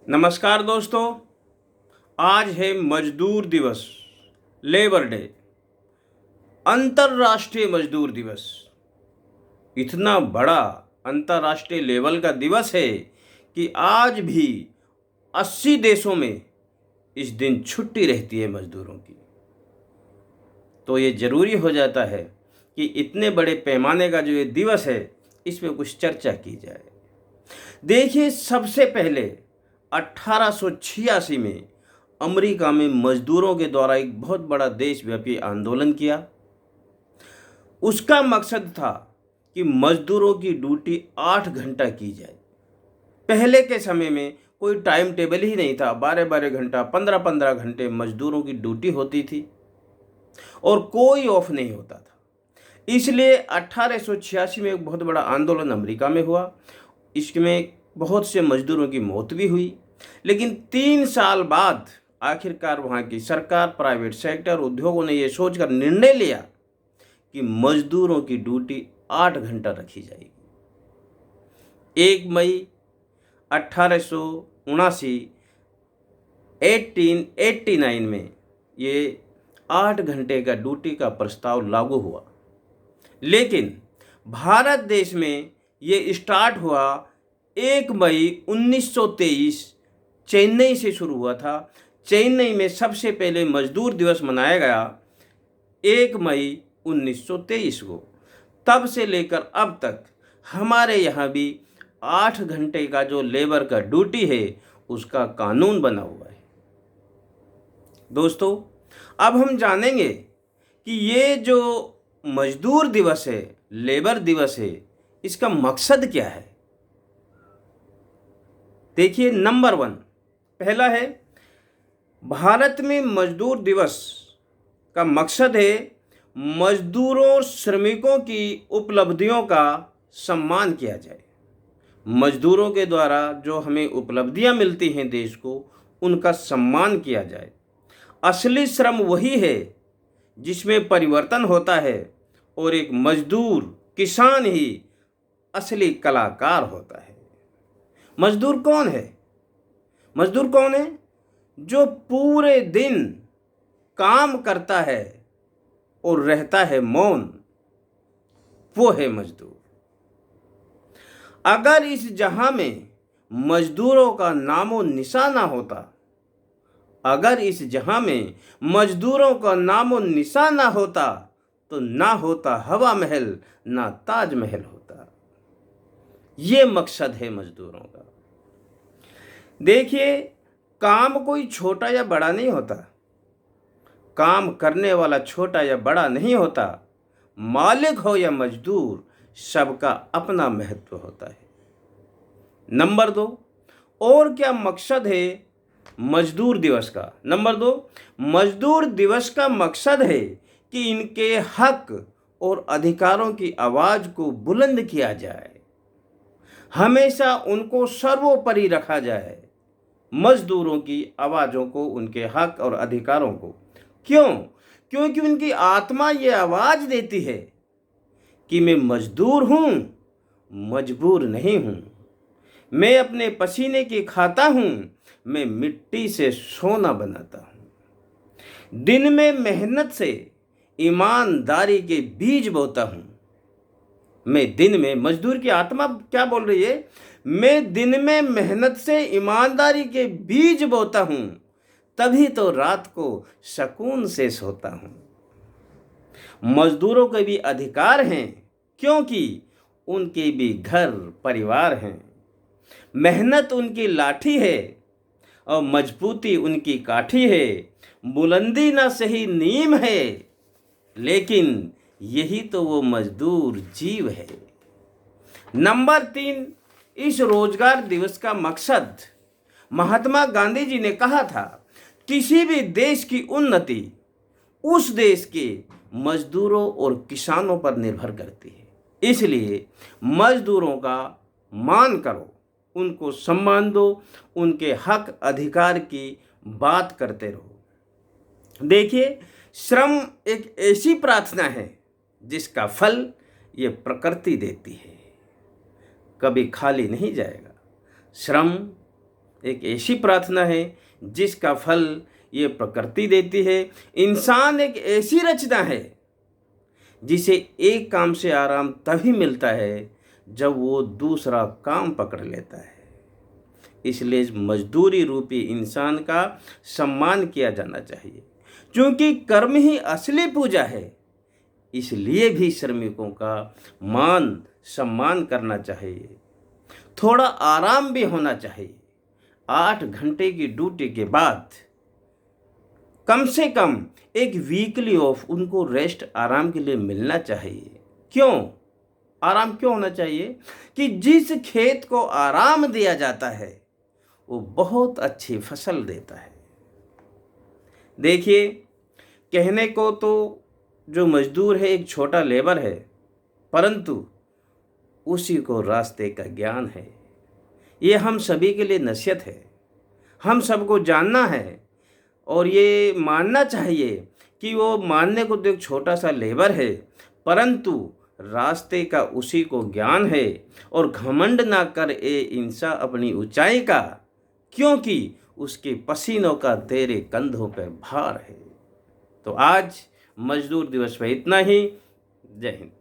नमस्कार दोस्तों। आज है मजदूर दिवस, लेबर डे, अंतर्राष्ट्रीय मजदूर दिवस। इतना बड़ा अंतर्राष्ट्रीय लेवल का दिवस है कि आज भी 80 देशों में इस दिन छुट्टी रहती है मजदूरों की। तो ये ज़रूरी हो जाता है कि इतने बड़े पैमाने का जो ये दिवस है इस पे कुछ चर्चा की जाए। देखिए, सबसे पहले 1886 में अमेरिका में मजदूरों के द्वारा एक बहुत बड़ा देशव्यापी आंदोलन किया। उसका मकसद था कि मजदूरों की ड्यूटी 8 घंटा की जाए। पहले के समय में कोई टाइम टेबल ही नहीं था। 12-12 घंटा, 15-15 घंटे मजदूरों की ड्यूटी होती थी और कोई ऑफ नहीं होता था। इसलिए 1886 में एक बहुत बड़ा आंदोलन अमेरिका में हुआ। इसमें बहुत से मजदूरों की मौत भी हुई। लेकिन 3 साल बाद आखिरकार वहाँ की सरकार, प्राइवेट सेक्टर, उद्योगों ने ये सोचकर निर्णय लिया कि मजदूरों की ड्यूटी 8 घंटा रखी जाएगी। 1 मई 1889 में ये 8 घंटे का ड्यूटी का प्रस्ताव लागू हुआ। लेकिन भारत देश में ये स्टार्ट हुआ 1 मई 1923 चेन्नई से शुरू हुआ था। चेन्नई में सबसे पहले मजदूर दिवस मनाया गया 1 मई 1923 को। तब से लेकर अब तक हमारे यहाँ भी 8 घंटे का जो लेबर का ड्यूटी है उसका कानून बना हुआ है। दोस्तों, अब हम जानेंगे कि ये जो मजदूर दिवस है, लेबर दिवस है, इसका मकसद क्या है। देखिए, नंबर 1 पहला है, भारत में मजदूर दिवस का मकसद है मजदूरों और श्रमिकों की उपलब्धियों का सम्मान किया जाए। मजदूरों के द्वारा जो हमें उपलब्धियां मिलती हैं देश को, उनका सम्मान किया जाए। असली श्रम वही है जिसमें परिवर्तन होता है और एक मजदूर, किसान ही असली कलाकार होता है। मजदूर कौन है? मजदूर कौन है? जो पूरे दिन काम करता है और रहता है मौन, वो है मजदूर। अगर इस जहां में मजदूरों का नामो निशान होता, अगर इस जहां में मजदूरों का नामो निशान ना होता तो ना होता हवा महल, ना ताजमहल होता। ये मकसद है मजदूरों का। देखिए, काम कोई छोटा या बड़ा नहीं होता। काम करने वाला छोटा या बड़ा नहीं होता। मालिक हो या मजदूर, सबका अपना महत्व होता है। नंबर 2, और क्या मकसद है मजदूर दिवस का? नंबर 2, मजदूर दिवस का मकसद है कि इनके हक और अधिकारों की आवाज़ को बुलंद किया जाए। हमेशा उनको सर्वोपरि रखा जाए। मजदूरों की आवाज़ों को, उनके हक और अधिकारों को। क्यों? क्योंकि उनकी आत्मा ये आवाज़ देती है कि मैं मजदूर हूँ, मजबूर नहीं हूँ। मैं अपने पसीने की खाता हूँ, मैं मिट्टी से सोना बनाता हूँ। दिन में मेहनत से ईमानदारी के बीज बोता हूँ। मैं दिन में, मजदूर की आत्मा क्या बोल रही है? मैं दिन में मेहनत से ईमानदारी के बीज बोता हूँ, तभी तो रात को सुकून से सोता हूँ। मजदूरों के भी अधिकार हैं, क्योंकि उनके भी घर परिवार हैं। मेहनत उनकी लाठी है और मजबूती उनकी काठी है। बुलंदी ना सही नीम है, लेकिन यही तो वो मजदूर जीव है। नंबर 3, इस रोजगार दिवस का मकसद, महात्मा गांधी जी ने कहा था, किसी भी देश की उन्नति उस देश के मजदूरों और किसानों पर निर्भर करती है। इसलिए मजदूरों का मान करो, उनको सम्मान दो, उनके हक अधिकार की बात करते रहो। देखिए, श्रम एक ऐसी प्रार्थना है जिसका फल ये प्रकृति देती है, कभी खाली नहीं जाएगा। श्रम एक ऐसी प्रार्थना है जिसका फल ये प्रकृति देती है। इंसान एक ऐसी रचना है जिसे एक काम से आराम तभी मिलता है जब वो दूसरा काम पकड़ लेता है। इसलिए इस मजदूरी रूपी इंसान का सम्मान किया जाना चाहिए, क्योंकि कर्म ही असली पूजा है। इसलिए भी श्रमिकों का मान सम्मान करना चाहिए। थोड़ा आराम भी होना चाहिए। 8 घंटे की ड्यूटी के बाद कम से कम एक वीकली ऑफ उनको रेस्ट आराम के लिए मिलना चाहिए। क्यों आराम क्यों होना चाहिए? कि जिस खेत को आराम दिया जाता है वो बहुत अच्छी फसल देता है। देखिए, कहने को तो जो मजदूर है एक छोटा लेबर है, परंतु उसी को रास्ते का ज्ञान है। ये हम सभी के लिए नसीहत है। हम सबको जानना है और ये मानना चाहिए कि वो मानने को तो एक छोटा सा लेबर है, परंतु रास्ते का उसी को ज्ञान है। और घमंड ना कर ए इंसान अपनी ऊंचाई का, क्योंकि उसके पसीनों का तेरे कंधों पर भार है। तो आज मजदूर दिवस पर इतना ही। जय हिंद।